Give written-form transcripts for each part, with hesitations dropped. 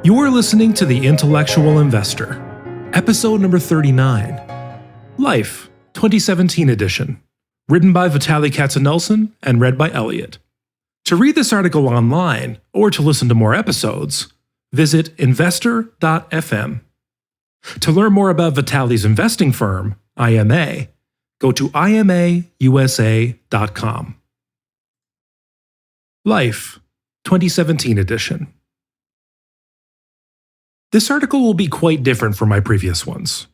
You're listening to The Intellectual Investor, episode number 39, Life, 2017 edition, written by Vitaliy Katzenelson and read by Elliot. To read this article online or to listen to more episodes, visit investor.fm. To learn more about Vitaliy's investing firm, IMA, go to imausa.com. Life, 2017 edition. This article will be quite different from my previous ones.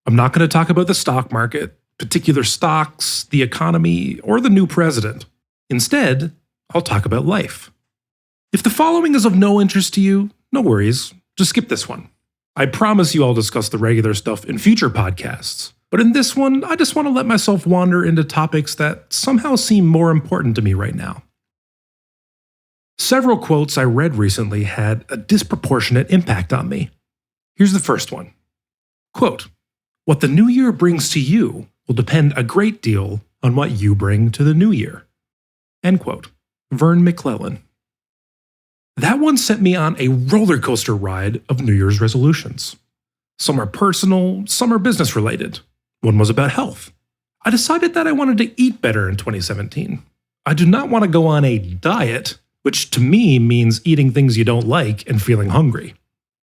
I'm not going to talk about the stock market, particular stocks, the economy, or the new president. Instead, I'll talk about life. If the following is of no interest to you, no worries, just skip this one. I promise you I'll discuss the regular stuff in future podcasts, but in this one, I just want to let myself wander into topics that somehow seem more important to me right now. Several quotes I read recently had a disproportionate impact on me. Here's the first one. Quote, "What the new year brings to you will depend a great deal on what you bring to the new year." End quote. Vern McClellan. That one sent me on a roller coaster ride of New Year's resolutions. Some are personal, some are business related. One was about health. I decided that I wanted to eat better in 2017. I do not want to go on a diet, which to me means eating things you don't like and feeling hungry.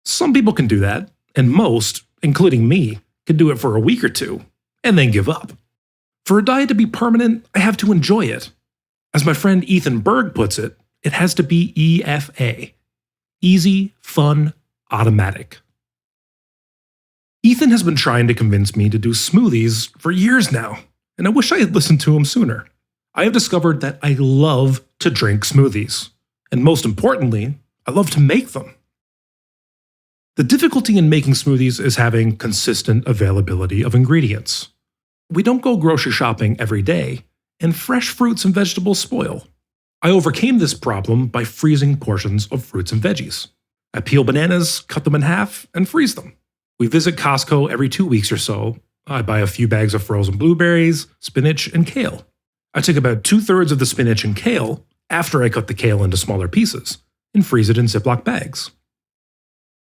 Some people can do that, and most, including me, can do it for a week or two, and then give up. For a diet to be permanent, I have to enjoy it. As my friend Ethan Berg puts it, it has to be EFA. Easy, fun, automatic. Ethan has been trying to convince me to do smoothies for years now, and I wish I had listened to him sooner. I have discovered that I love to drink smoothies, and most importantly, I love to make them. The difficulty in making smoothies is having consistent availability of ingredients. We don't go grocery shopping every day, and fresh fruits and vegetables spoil. I overcame this problem by freezing portions of fruits and veggies. I peel bananas, cut them in half, and freeze them. We visit Costco every 2 weeks or so. I buy a few bags of frozen blueberries, spinach, and kale. I take about 2/3 of the spinach and kale after I cut the kale into smaller pieces and freeze it in Ziploc bags.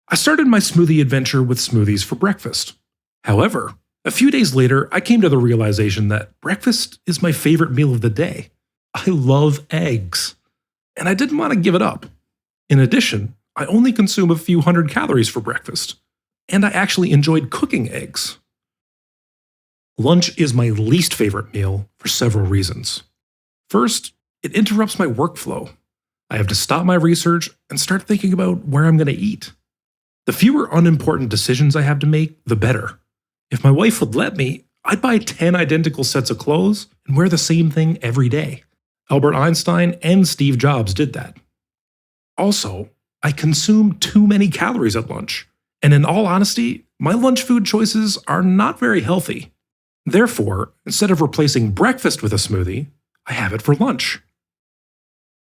I started my smoothie adventure with smoothies for breakfast. However, a few days later, I came to the realization that breakfast is my favorite meal of the day. I love eggs, and I didn't want to give it up. In addition, I only consume a few hundred calories for breakfast, and I actually enjoyed cooking eggs. Lunch is my least favorite meal for several reasons. First, it interrupts my workflow. I have to stop my research and start thinking about where I'm going to eat. The fewer unimportant decisions I have to make, the better. If my wife would let me, I'd buy 10 identical sets of clothes and wear the same thing every day. Albert Einstein and Steve Jobs did that. Also, I consume too many calories at lunch, and in all honesty, my lunch food choices are not very healthy. Therefore, instead of replacing breakfast with a smoothie, I have it for lunch.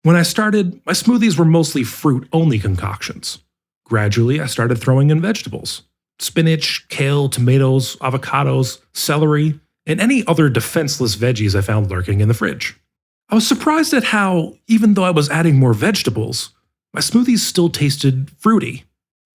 When I started, my smoothies were mostly fruit-only concoctions. Gradually, I started throwing in vegetables: spinach, kale, tomatoes, avocados, celery, and any other defenseless veggies I found lurking in the fridge. I was surprised at how, even though I was adding more vegetables, my smoothies still tasted fruity.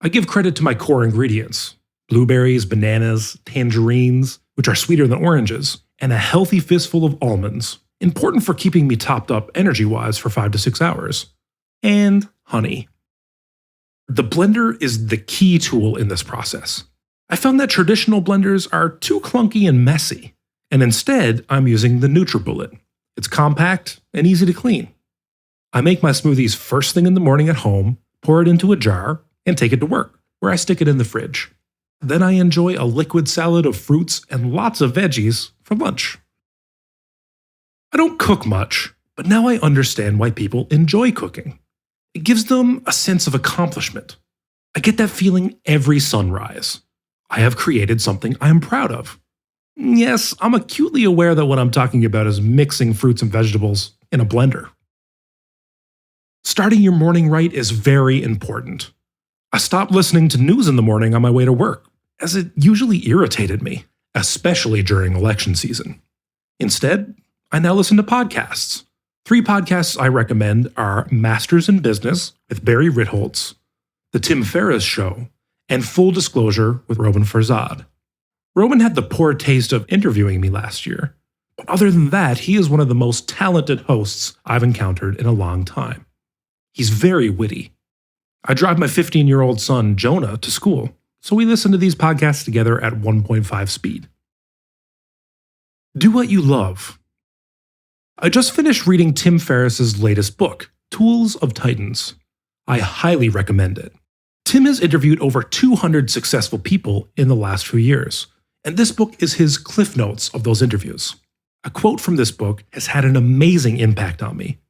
I give credit to my core ingredients: blueberries, bananas, tangerines, which are sweeter than oranges, and a healthy fistful of almonds, important for keeping me topped up energy-wise for 5 to 6 hours, and honey. The blender is the key tool in this process. I found that traditional blenders are too clunky and messy, and instead I'm using the NutriBullet. It's compact and easy to clean. I make my smoothies first thing in the morning at home, pour it into a jar, and take it to work, where I stick it in the fridge. Then I enjoy a liquid salad of fruits and lots of veggies for lunch. I don't cook much, but now I understand why people enjoy cooking. It gives them a sense of accomplishment. I get that feeling every sunrise. I have created something I am proud of. Yes, I'm acutely aware that what I'm talking about is mixing fruits and vegetables in a blender. Starting your morning right is very important. I stopped listening to news in the morning on my way to work, as it usually irritated me, especially during election season. Instead, I now listen to podcasts. 3 podcasts I recommend are Masters in Business with Barry Ritholtz, The Tim Ferriss Show, and Full Disclosure with Roman Farzad. Roman had the poor taste of interviewing me last year, but other than that, he is one of the most talented hosts I've encountered in a long time. He's very witty. I drive my 15-year-old son, Jonah, to school, so we listen to these podcasts together at 1.5 speed. Do what you love. I just finished reading Tim Ferriss's latest book, Tools of Titans. I highly recommend it. Tim has interviewed over 200 successful people in the last few years, and this book is his cliff notes of those interviews. A quote from this book has had an amazing impact on me.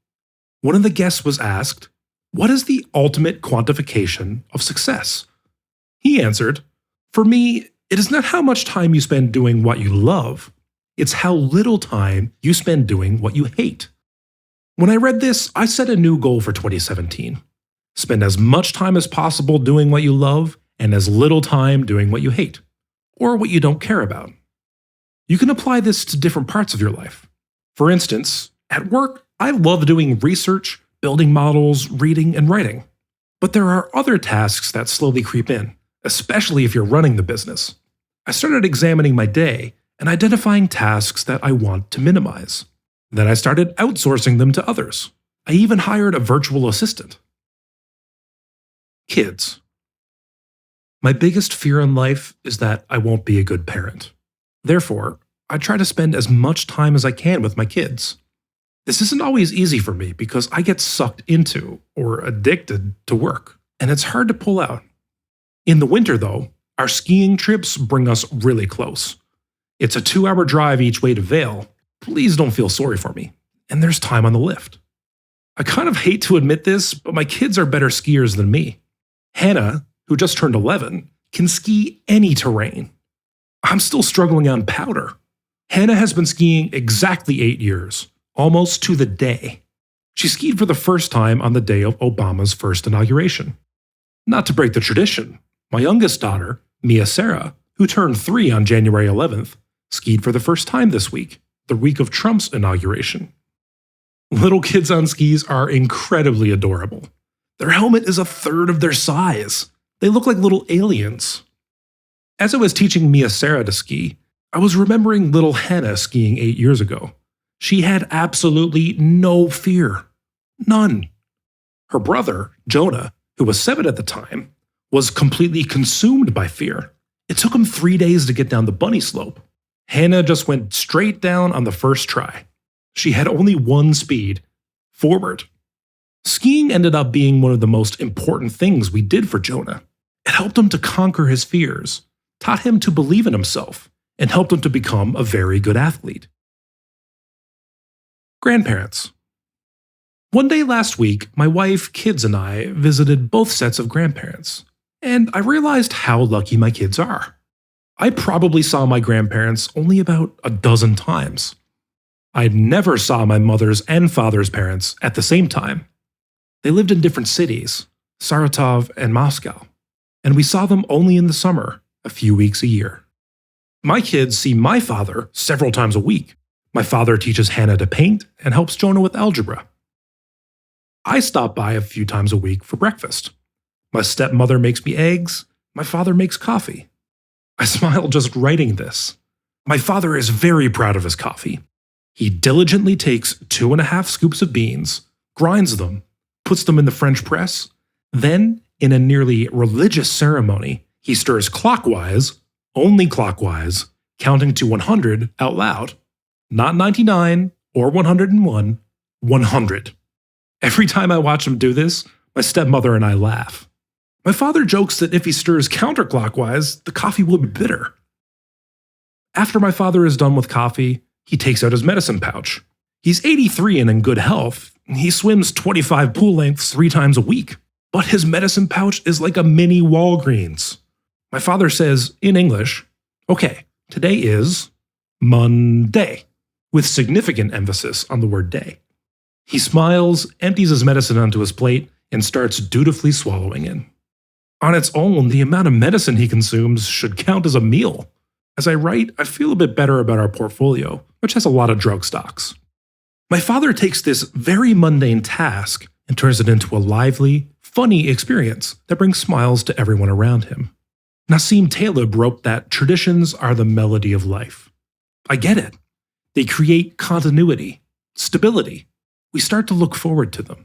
One of the guests was asked, "What is the ultimate quantification of success?" He answered, "For me, it is not how much time you spend doing what you love, it's how little time you spend doing what you hate." When I read this, I set a new goal for 2017. Spend as much time as possible doing what you love and as little time doing what you hate, or what you don't care about. You can apply this to different parts of your life. For instance, at work, I love doing research, building models, reading, and writing. But there are other tasks that slowly creep in, especially if you're running the business. I started examining my day and identifying tasks that I want to minimize. Then I started outsourcing them to others. I even hired a virtual assistant. Kids. My biggest fear in life is that I won't be a good parent. Therefore, I try to spend as much time as I can with my kids. This isn't always easy for me because I get sucked into or addicted to work, and it's hard to pull out. In the winter, though, our skiing trips bring us really close. It's a 2-hour drive each way to Vail. Please don't feel sorry for me. And there's time on the lift. I kind of hate to admit this, but my kids are better skiers than me. Hannah, who just turned 11, can ski any terrain. I'm still struggling on powder. Hannah has been skiing exactly 8 years, almost to the day. She skied for the first time on the day of Obama's first inauguration. Not to break the tradition, my youngest daughter, Mia Sarah, who turned 3 on January 11th, skied for the first time this week, the week of Trump's inauguration. Little kids on skis are incredibly adorable. Their helmet is a third of their size. They look like little aliens. As I was teaching Mia Sarah to ski, I was remembering little Hannah skiing 8 years ago. She had absolutely no fear. None. Her brother, Jonah, who was 7 at the time, was completely consumed by fear. It took him 3 days to get down the bunny slope. Hannah just went straight down on the first try. She had only one speed, forward. Skiing ended up being one of the most important things we did for Jonah. It helped him to conquer his fears, taught him to believe in himself, and helped him to become a very good athlete. Grandparents. One day last week, my wife, kids, and I visited both sets of grandparents, and I realized how lucky my kids are. I probably saw my grandparents only about a dozen times. I never saw my mother's and father's parents at the same time. They lived in different cities, Saratov and Moscow, and we saw them only in the summer, a few weeks a year. My kids see my father several times a week. My father teaches Hannah to paint and helps Jonah with algebra. I stop by a few times a week for breakfast. My stepmother makes me eggs, my father makes coffee. I smile just writing this. My father is very proud of his coffee. He diligently takes 2.5 scoops of beans, grinds them, puts them in the French press, then, in a nearly religious ceremony, he stirs clockwise, only clockwise, counting to 100 out loud. Not 99 or 101, 100. Every time I watch him do this, my stepmother and I laugh. My father jokes that if he stirs counterclockwise, the coffee will be bitter. After my father is done with coffee, he takes out his medicine pouch. He's 83 and in good health. He swims 25 pool lengths 3 times a week. But his medicine pouch is like a mini Walgreens. My father says, in English, "Okay, today is Monday," with significant emphasis on the word day. He smiles, empties his medicine onto his plate, and starts dutifully swallowing it. On its own, the amount of medicine he consumes should count as a meal. As I write, I feel a bit better about our portfolio, which has a lot of drug stocks. My father takes this very mundane task and turns it into a lively, funny experience that brings smiles to everyone around him. Nassim Taleb wrote that traditions are the melody of life. I get it. They create continuity, stability. We start to look forward to them.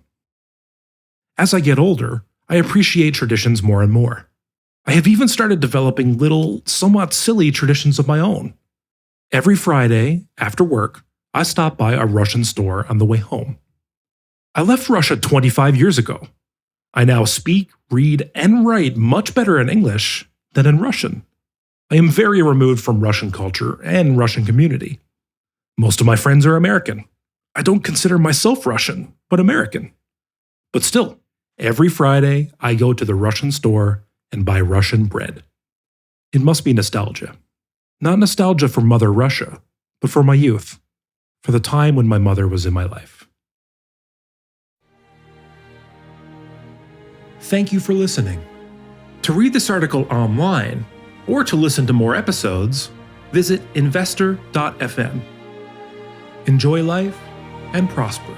As I get older, I appreciate traditions more and more. I have even started developing little, somewhat silly traditions of my own. Every Friday, after work, I stop by a Russian store on the way home. I left Russia 25 years ago. I now speak, read, and write much better in English than in Russian. I am very removed from Russian culture and Russian community. Most of my friends are American. I don't consider myself Russian, but American. But still, every Friday I go to the Russian store and buy Russian bread. It must be nostalgia. Not nostalgia for Mother Russia, but for my youth, for the time when my mother was in my life. Thank you for listening. To read this article online, or to listen to more episodes, visit investor.fm. Enjoy life and prosper.